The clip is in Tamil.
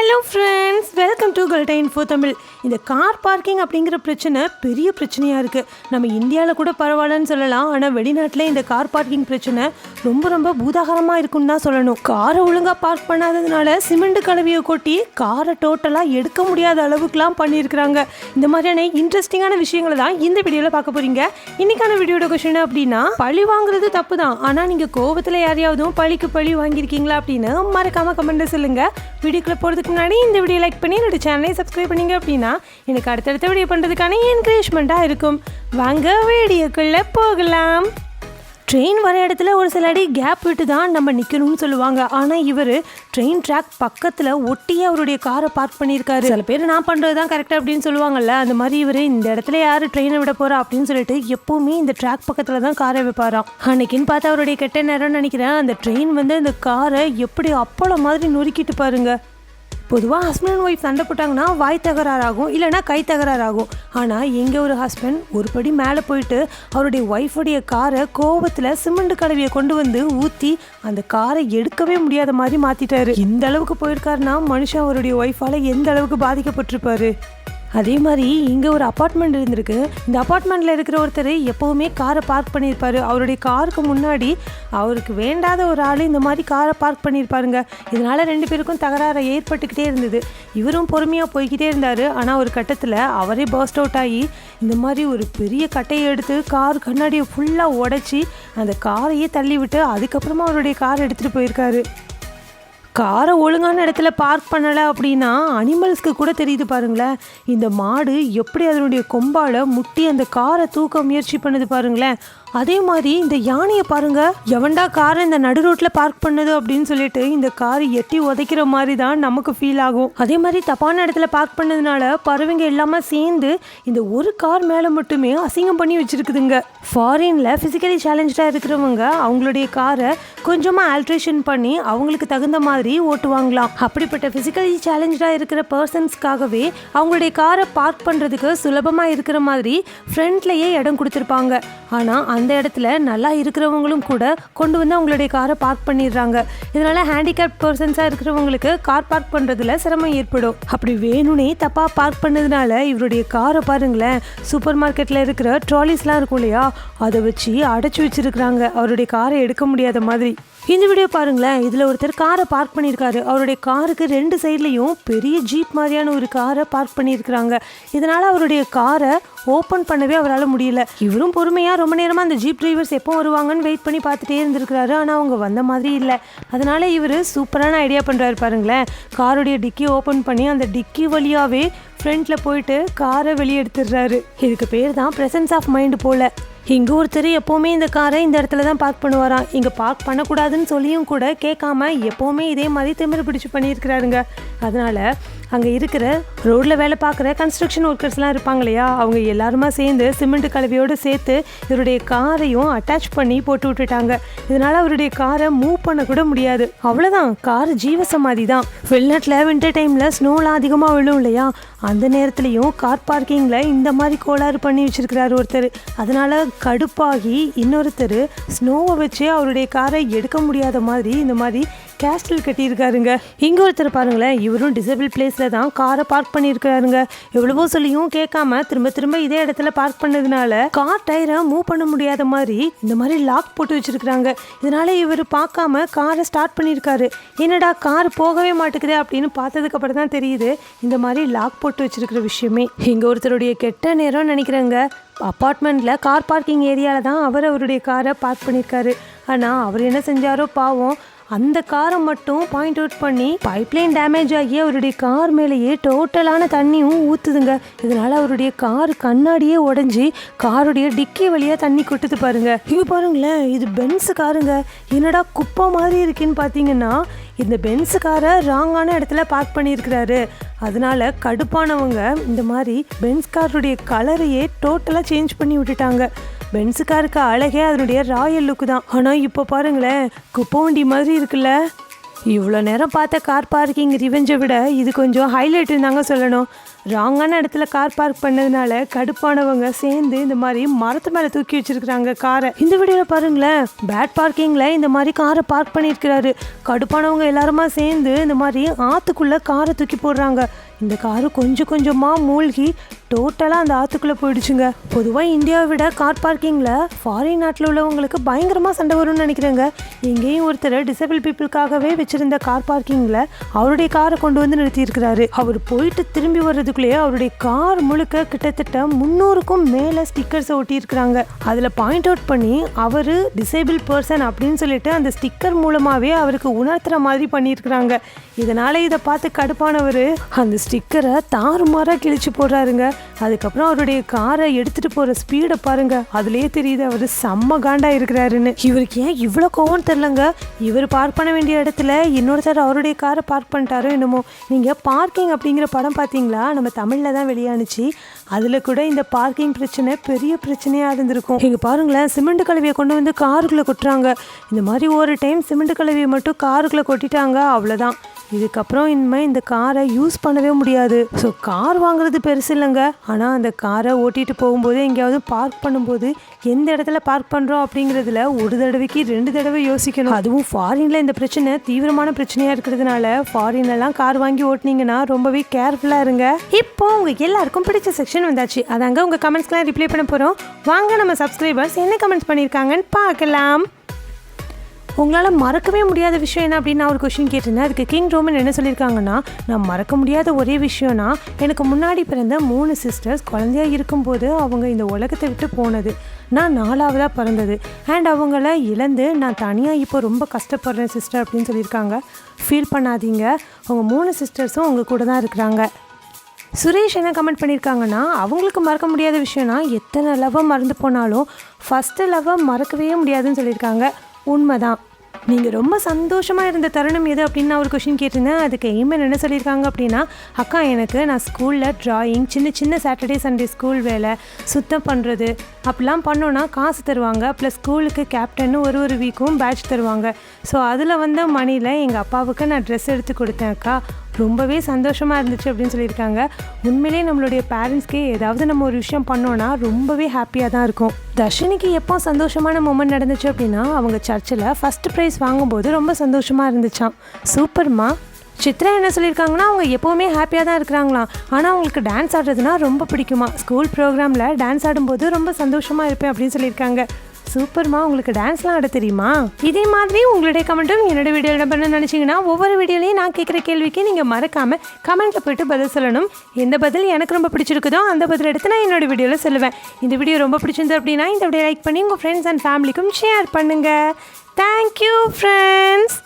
ஹலோ ஃப்ரெண்ட்ஸ், வெல்கம் டு கல்டா இன்ஃபோ தமிழ். இந்த கார் பார்க்கிங் அப்படிங்கிற பிரச்சனை பெரிய பிரச்சனையாக இருக்குது. நம்ம இந்தியாவில் கூட பரவாயில்லன்னு சொல்லலாம். ஆனால் வெளிநாட்டில் இந்த கார் பார்க்கிங் பிரச்சனை ரொம்ப பூதாகரமாக இருக்குன்னு தான் சொல்லணும். காரை ஒழுங்காக பார்க் பண்ணாததுனால சிமெண்ட் கலவையை கொட்டி காரை டோட்டலாக எடுக்க முடியாத அளவுக்குலாம் பண்ணியிருக்கிறாங்க. இந்த மாதிரியான இன்ட்ரெஸ்டிங்கான விஷயங்களை தான் இந்த வீடியோவில் பார்க்க போகிறீங்க. இன்றைக்கான வீடியோட கொஸ்டின் அப்படின்னா, பழி வாங்குறது தப்பு தான், ஆனால் நீங்கள் கோபத்தில் யாரையாவதும் பழிக்கு பழி வாங்கியிருக்கீங்களா அப்படின்னு மறக்காமல் கமெண்ட்டை சொல்லுங்கள். வீடியோக்குள்ளே போகிறதுக்கு முன்னாடி இந்த வீடியோ லைக் பண்ணி என்னோட சேனலை சப்ஸ்கிரைப் பண்ணிங்க அப்படின்னா எனக்கு அடுத்தடுத்த வீடியோ பண்ணுறதுக்கான என்கரேஜ்மெண்ட்டாக இருக்கும். வாங்க வீடியோக்குள்ளே போகலாம். ட்ரெயின் வர இடத்துல ஒரு சில அடி கேப் விட்டு தான் நம்ம நிற்கணும்னு சொல்லுவாங்க. ஆனால் இவர் ட்ரெயின் ட்ராக் பக்கத்தில் ஒட்டியே அவருடைய காரை பார்க் பண்ணியிருக்காரு. சில பேர் நான் பண்ணுறது தான் கரெக்டாக அப்படின்னு சொல்லுவாங்கல்ல, அந்த மாதிரி இவர் இந்த இடத்துல யார் ட்ரெயினை விட போகிறா அப்படின்னு சொல்லிட்டு எப்போவுமே இந்த ட்ராக் பக்கத்தில் தான் காரை வைப்பாராம். அன்னைக்குன்னு பார்த்தா அவருடைய கெட்ட நேரம்னு நினைக்கிறேன். அந்த ட்ரெயின் வந்து அந்த காரை எப்படி அப்பளம் மாதிரி நொறுக்கிட்டு பாருங்க. பொதுவாக ஹஸ்பண்ட் அண்ட் ஒய்ஃப் சண்டை போட்டாங்கன்னா வாய் தகராறாகும், இல்லைனா கை தகராறாகும். ஆனால் எங்கே ஒரு ஹஸ்பண்ட் ஒரு படி மேலே போயிட்டு அவருடைய ஒய்ஃபுடைய காரை கோபத்தில் சிமெண்ட் கலவையை கொண்டு வந்து ஊற்றி அந்த காரை எடுக்கவே முடியாத மாதிரி மாற்றிட்டாரு. இந்த அளவுக்கு போயிருக்காருன்னா மனுஷன் அவருடைய ஒய்ஃபால் எந்த அளவுக்கு பாதிக்கப்பட்டிருப்பாரு. அதே மாதிரி இங்கே ஒரு அப்பார்ட்மெண்ட் இருந்திருக்கு. இந்த அப்பார்ட்மெண்ட்டில் இருக்கிற ஒருத்தர் எப்போவுமே காரை பார்க் பண்ணியிருப்பார். அவருடைய காருக்கு முன்னாடி அவருக்கு வேண்டாத ஒரு ஆள் இந்த மாதிரி காரை பார்க் பண்ணியிருப்பாருங்க. இதனால் ரெண்டு பேருக்கும் தகராறு ஏற்பட்டுக்கிட்டே இருந்தது. இவரும் பொறுமையாக போய்கிட்டே இருந்தார். ஆனால் ஒரு கட்டத்தில் அவரே பர்ஸ்ட் அவுட் ஆகி இந்த மாதிரி ஒரு பெரிய கட்டையை எடுத்து கார் கண்ணாடியை ஃபுல்லாக உடைச்சி அந்த காரையே தள்ளி விட்டு அதுக்கப்புறமா அவருடைய காரை எடுத்துகிட்டு போயிருக்காரு. காரை ஒழுங்கான இடத்துல பார்க் பண்ணலை அப்படின்னா அனிமல்ஸ்க்கு கூட தெரியுது பாருங்களேன். இந்த மாடு எப்படி அதனுடைய கொம்பால் முட்டி அந்த காரை தூக்க முயற்சி பண்ணுது பாருங்களேன். அதே மாதிரி இந்த யானையை பாருங்க, எவன்டா காரை இந்த நடு ரோட்டில் பார்க் பண்ணுது அப்படின்னு சொல்லிட்டு இந்த கார் எட்டி உதைக்கிற மாதிரி தான் நமக்கு ஃபீல் ஆகும். அதே மாதிரி தப்பான இடத்துல பார்க் பண்ணதுனால பறவைங்க எல்லாமே சேர்ந்து இந்த ஒரு கார் மேலே மட்டுமே அசிங்கம் பண்ணி வச்சிருக்குதுங்க. ஃபாரின்ல ஃபிசிக்கலி சேலஞ்சாக இருக்கிறவங்க அவங்களுடைய காரை கொஞ்சமாக ஆல்ட்ரேஷன் பண்ணி அவங்களுக்கு தகுந்த மாதிரி ஓட்டுவாங்களாம். அப்படிப்பட்ட ஃபிசிக்கலி சேலஞ்சாக இருக்கிற பர்சன்ஸ்க்காகவே அவங்களுடைய காரை பார்க் பண்ணுறதுக்கு சுலபமாக இருக்கிற மாதிரி ஃப்ரண்ட்லேயே இடம் கொடுத்துருப்பாங்க. ஆனால் அந்த இடத்துல நல்லா இருக்கிறவங்களும் கூட கொண்டு வந்து அவங்களுடைய காரை பார்க் பண்ணிடுறாங்க. இதனால ஹேண்டிகேப்ட் பர்சன்ஸாக இருக்கிறவங்களுக்கு கார் பார்க் பண்ணுறதுல சிரமம் ஏற்படும். அப்படி வேணும்னே தப்பாக பார்க் பண்ணதுனால இவருடைய காரை பாருங்களேன், சூப்பர் மார்க்கெட்டில் இருக்கிற ட்ராலிஸ்லாம் இருக்கும் இல்லையா, அதை வச்சு அடைச்சி வச்சிருக்கிறாங்க அவருடைய காரை எடுக்க முடியாத மாதிரி. இந்த வீடியோ பாருங்களேன், இதில் ஒருத்தர் காரை பார்க் பண்ணியிருக்காரு. அவருடைய காருக்கு ரெண்டு சைட்லேயும் பெரிய ஜீப் மாதிரியான ஒரு காரை பார்க் பண்ணியிருக்கிறாங்க. இதனால் அவருடைய காரை ஓப்பன் பண்ணவே அவரால் முடியல. இவரும் பொறுமையாக ரொம்ப நேரமாக அந்த ஜீப் டிரைவர்ஸ் எப்போ வருவாங்கன்னு வெயிட் பண்ணி பார்த்துட்டே இருந்திருக்கிறாரு. ஆனால் அவங்க வந்த மாதிரி இல்லை. அதனால் இவர் சூப்பரான ஐடியா பண்ணுறாரு பாருங்களேன். காருடைய டிக்கி ஓப்பன் பண்ணி அந்த டிக்கி வழியாகவே ஃப்ரண்ட்டில் போயிட்டு காரை வெளியே எடுத்துடுறாரு. இதுக்கு பேர் தான் ப்ரெசன்ஸ் ஆஃப் மைண்டு போல். இங்கே ஒருத்தர் எப்போவுமே இந்த காரை இந்த இடத்துல தான் பார்க் பண்ணுவாராம். இங்கே பார்க் பண்ணக்கூடாதுன்னு சொல்லியும் கூட கேட்காம எப்போவுமே இதே மாதிரி திமிரு பிடிச்சி பண்ணியிருக்கிறாருங்க. அதனால் அங்கே இருக்கிற ரோட்டில் வேலை பார்க்குற கன்ஸ்ட்ரக்ஷன் ஒர்க்கர்ஸ்லாம் இருப்பாங்க இல்லையா, அவங்க எல்லாருமா சேர்ந்து சிமெண்ட் கலவையோடு சேர்த்து இவருடைய காரையும் அட்டாச் பண்ணி போட்டு விட்டுட்டாங்க. இதனால் அவருடைய காரை மூவ் பண்ண கூட முடியாது. அவ்வளோதான், கார் ஜீவசமாதி தான். வெளிநாட்டில் வின்டர் டைமில் ஸ்னோலாம் அதிகமாக விழும் இல்லையா, அந்த நேரத்துலையும் கார் பார்க்கிங்கில் இந்த மாதிரி கோளாறு பண்ணி வச்சிருக்கிறாரு ஒருத்தர். அதனால் கடுப்பாகி இன்னொருத்தர் ஸ்னோவை வச்சு அவருடைய காரை எடுக்க முடியாத மாதிரி இந்த மாதிரி கேஸ்டில் கட்டியிருக்காருங்க. இங்கே ஒருத்தர் பாருங்களேன், இவரும் டிசபிள் பிளேஸில் தான் காரை பார்க் பண்ணியிருக்காருங்க. எவ்வளவோ சொல்லியும் கேட்காம திரும்ப இதே இடத்துல பார்க் பண்ணதுனால கார் டயரை மூவ் பண்ண முடியாத மாதிரி இந்த மாதிரி லாக் போட்டு வச்சிருக்கிறாங்க. இதனால இவர் பார்க்காம காரை ஸ்டார்ட் பண்ணியிருக்காரு. என்னடா கார் போகவே மாட்டேங்குது அப்படின்னு பார்த்ததுக்கு அப்புறம் தான் தெரியுது இந்த மாதிரி லாக் போட்டு வச்சிருக்கிற விஷயமே. இங்கே ஒருத்தருடைய கெட்ட நேரம் நினைக்கிறேங்க. அப்பார்ட்மெண்ட்டில் கார் பார்க்கிங் ஏரியாவில் தான் அவருடைய காரை பார்க் பண்ணியிருக்காரு. ஆனால் அவர் என்ன செஞ்சாரோ பாவம், அந்த காரை மட்டும் பாயிண்ட் அவுட் பண்ணி பைப்லைன் டேமேஜ் ஆகி அவருடைய கார் மேலேயே டோட்டலான தண்ணியும் ஊற்றுதுங்க. இதனால் அவருடைய கார் கண்ணாடியே உடஞ்சி காருடைய டிக்கி வழியாக தண்ணி கொட்டுது பாருங்க. இங்கே பாருங்களேன், இது பென்ஸ் காருங்க. என்னடா குப்பை மாதிரி இருக்குன்னு பார்த்தீங்கன்னா இந்த பென்ஸ் காரை ராங்கான இடத்துல பார்க் பண்ணியிருக்கிறாரு. அதனால கடுப்பானவங்க இந்த மாதிரி பென்ஸ் காருடைய கலரையே டோட்டலாக சேஞ்ச் பண்ணி விட்டுட்டாங்க. பென்ஸ் காருக்கு அழகே அதனுடைய ராயல் லுக்கு தான். ஆனால் இப்போ பாருங்களேன், குப்பை வண்டி மாதிரி இருக்குல்ல. இவ்வளோ நேரம் பார்த்த கார் பார்க்கிங் ரிவெஞ்சை விட இது கொஞ்சம் ஹைலைட்டுன்னு தாங்க சொல்லணும். ராங்கான இடத்துல கார் பார்க் பண்ணதுனால கடுப்பானவங்க சேர்ந்து இந்த மாதிரி மரத்து மேலே தூக்கி வச்சிருக்கிறாங்க காரை. இந்த வீடியோவில் பாருங்களேன், பேட் பார்க்கிங்கில் இந்த மாதிரி காரை பார்க் பண்ணியிருக்கிறாரு. கடுப்பானவங்க எல்லாருமா சேர்ந்து இந்த மாதிரி ஆற்றுக்குள்ளே காரை தூக்கி போடுறாங்க. இந்த காரு கொஞ்சம் கொஞ்சமாக மூழ்கி டோட்டலாக அந்த ஆற்றுக்குள்ளே போயிடுச்சுங்க. பொதுவாக இந்தியாவை விட கார் பார்க்கிங்கில் ஃபாரின் நாட்டில் உள்ளவங்களுக்கு பயங்கரமாக சண்டை வரும்னு நினைக்கிறேங்க. எங்கேயும் ஒருத்தர் டிசபிள் பீப்புளுக்காகவே வச்சுருந்த கார் பார்க்கிங்கில் அவருடைய காரை கொண்டு வந்து நிறுத்தியிருக்கிறாரு. அவர் போயிட்டு திரும்பி வர்றதுக்குள்ளேயே அவருடைய கார் முழுக்க கிட்டத்தட்ட 300க்கும் மேலே ஸ்டிக்கர்ஸை ஒட்டியிருக்கிறாங்க. அதில் பாயிண்ட் அவுட் பண்ணி அவர் டிசேபிள் பர்சன் அப்படின்னு சொல்லிட்டு அந்த ஸ்டிக்கர் மூலமாகவே அவருக்கு உணர்த்துற மாதிரி பண்ணியிருக்கிறாங்க. இதனால் இதை பார்த்து கடுப்பானவர் அந்த ஸ்டிக்கரை தாறுமாறாக கிழிச்சு போடுறாருங்க. அதுக்கப்புறம் அவருடைய காரை எடுத்துகிட்டு போகிற ஸ்பீடை பாருங்க, அதுலேயே தெரியுது அவர் செம்ம காண்டா இருக்கிறாருன்னு. இவருக்கு ஏன் இவ்வளோ கோவம்னு தெரிலங்க. இவர் பார்க் பண்ண வேண்டிய இடத்துல இன்னொருத்தர் அவருடைய காரை பார்க் பண்ணிட்டாரோ என்னமோ. நீங்கள் பார்க்கிங் அப்படிங்கிற படம் பார்த்தீங்களா? நம்ம தமிழில் தான் வெளியானுச்சு. அதில் கூட இந்த பார்க்கிங் பிரச்சனை பெரிய பிரச்சனையாக இருந்திருக்கும். இங்கே பாருங்களேன், சிமெண்ட் கலவையை கொண்டு வந்து காருக்குள்ளே கொட்டுறாங்க. இந்த மாதிரி ஒரு டைம் சிமெண்ட் கலவையை மட்டும் காருக்குள்ளே கொட்டிட்டாங்க, அவ்வளோதான். இதுக்கப்புறம் இனிமேல் இந்த காரை யூஸ் பண்ணவே முடியாது. ஸோ கார் வாங்குறது பெருசு இல்லைங்க, ஆனால் அந்த காரை ஓட்டிகிட்டு போகும்போது எங்கேயாவது பார்க் பண்ணும்போது எந்த இடத்துல பார்க் பண்ணுறோம் அப்படிங்கிறதுல ஒரு தடவைக்கு 2 தடவை யோசிக்கணும். அதுவும் ஃபாரினில் இந்த பிரச்சனை தீவிரமான பிரச்சனையாக இருக்கிறதுனால ஃபாரின்லாம் கார் வாங்கி ஓட்டினீங்கன்னா ரொம்பவே கேர்ஃபுல்லாக இருங்க. இப்போ உங்கள் எல்லாருக்கும் பிடிச்ச செக்ஷன் வந்தாச்சு. அதாங்க உங்கள் கமெண்ட்ஸ்க்கெலாம் ரிப்ளை பண்ண போகிறோம். வாங்க நம்ம சப்ஸ்கிரைபர்ஸ் என்ன கமெண்ட்ஸ் பண்ணியிருக்காங்கன்னு பார்க்கலாம். உங்களால் மறக்கவே முடியாத விஷயம் என்ன அப்படின்னு நான் ஒரு கொஷின் கேட்டிருந்தேன். அதுக்கு கிங் ரோமன் என்ன சொல்லியிருக்காங்கன்னா, நான் மறக்க முடியாத ஒரே விஷயம்னா எனக்கு முன்னாடி பிறந்த 3 சிஸ்டர்ஸ் குழந்தையாக இருக்கும்போது அவங்க இந்த உலகத்தை விட்டு போனது. நான் 4ஆவதாக பிறந்தது. அண்ட் அவங்கள இழந்து நான் தனியாக இப்போ ரொம்ப கஷ்டப்படுறேன் சிஸ்டர் அப்படின்னு சொல்லியிருக்காங்க. ஃபீல் பண்ணாதீங்க, அவங்க 3 சிஸ்டர்ஸும் உங்கள் கூட தான் இருக்கிறாங்க. சுரேஷ் என்ன கமெண்ட் பண்ணியிருக்காங்கன்னா, அவங்களுக்கு மறக்க முடியாத விஷயம்னா எத்தனை லவ்வை மறந்து போனாலும் ஃபஸ்ட்டு லவ்வை மறக்கவே முடியாதுன்னு சொல்லியிருக்காங்க. உண்மைதான். நீங்கள் ரொம்ப சந்தோஷமாக இருந்த தருணம் எது அப்படின்னு நான் ஒரு கொஷின் கேட்டிருந்தேன். அதுக்கு எய்மன் என்ன சொல்லியிருக்காங்க அப்படின்னா, அக்கா எனக்கு நான் ஸ்கூலில் ட்ராயிங், சின்ன சின்ன சாட்டர்டே சண்டே ஸ்கூல் வேலை, சுத்தம் பண்ணுறது அப்படிலாம் பண்ணோன்னா காசு தருவாங்க. ப்ளஸ் ஸ்கூலுக்கு கேப்டன்னு ஒரு வீக்கும் பேட்ச் தருவாங்க. ஸோ அதில் வந்த மணியில் எங்கள் அப்பாவுக்கு நான் ட்ரெஸ் எடுத்து கொடுத்தேன் அக்கா. ரொம்பவே சந்தோஷமாக இருந்துச்சு அப்படின்னு சொல்லியிருக்காங்க. உண்மையிலே நம்மளுடைய பேரண்ட்ஸ்க்கே ஏதாவது நம்ம ஒரு விஷயம் பண்ணோன்னா ரொம்பவே ஹாப்பியாக தான் இருக்கும். தர்ஷினிக்கு எப்போ சந்தோஷமான மூமெண்ட் நடந்துச்சு அப்படின்னா, அவங்க சர்ச்சில் ஃபஸ்ட்டு ப்ரைஸ் வாங்கும்போது ரொம்ப சந்தோஷமாக இருந்துச்சாம். சூப்பர்மா. சித்ரா என்ன சொல்லியிருக்காங்கன்னா, அவங்க எப்போவுமே ஹாப்பியாக தான் இருக்கிறாங்களாம். ஆனால் அவங்களுக்கு டான்ஸ் ஆடுறதுனா ரொம்ப பிடிக்குமா. ஸ்கூல் ப்ரோக்ராமில் டான்ஸ் ஆடும்போது ரொம்ப சந்தோஷமாக இருப்பேன் அப்படின்னு சொல்லியிருக்காங்க. சூப்பர்மா, உங்களுக்கு டான்ஸ்லாம் ஆட தெரியுமா? இதே மாதிரி உங்களுடைய கமெண்ட்டும் என்னோட வீடியோவில் என்ன பண்ண நினச்சிங்கன்னா, ஒவ்வொரு வீடியோலையும் நான் கேட்குற கேள்விக்கு நீங்கள் மறக்காமல் கமெண்ட்டில் போய்ட்டு பதில் சொல்லணும். எந்த பதில் எனக்கு ரொம்ப பிடிச்சிருக்குதோ அந்த பதில் எடுத்து நான் என்னோடய வீடியோவில் சொல்லுவேன். இந்த வீடியோ ரொம்ப பிடிச்சிருந்து அப்படின்னா இந்த வீடியோ லைக் பண்ணி உங்கள் ஃப்ரெண்ட்ஸ் அண்ட் ஃபேமிலிக்கும் ஷேர் பண்ணுங்கள். Thank you friends.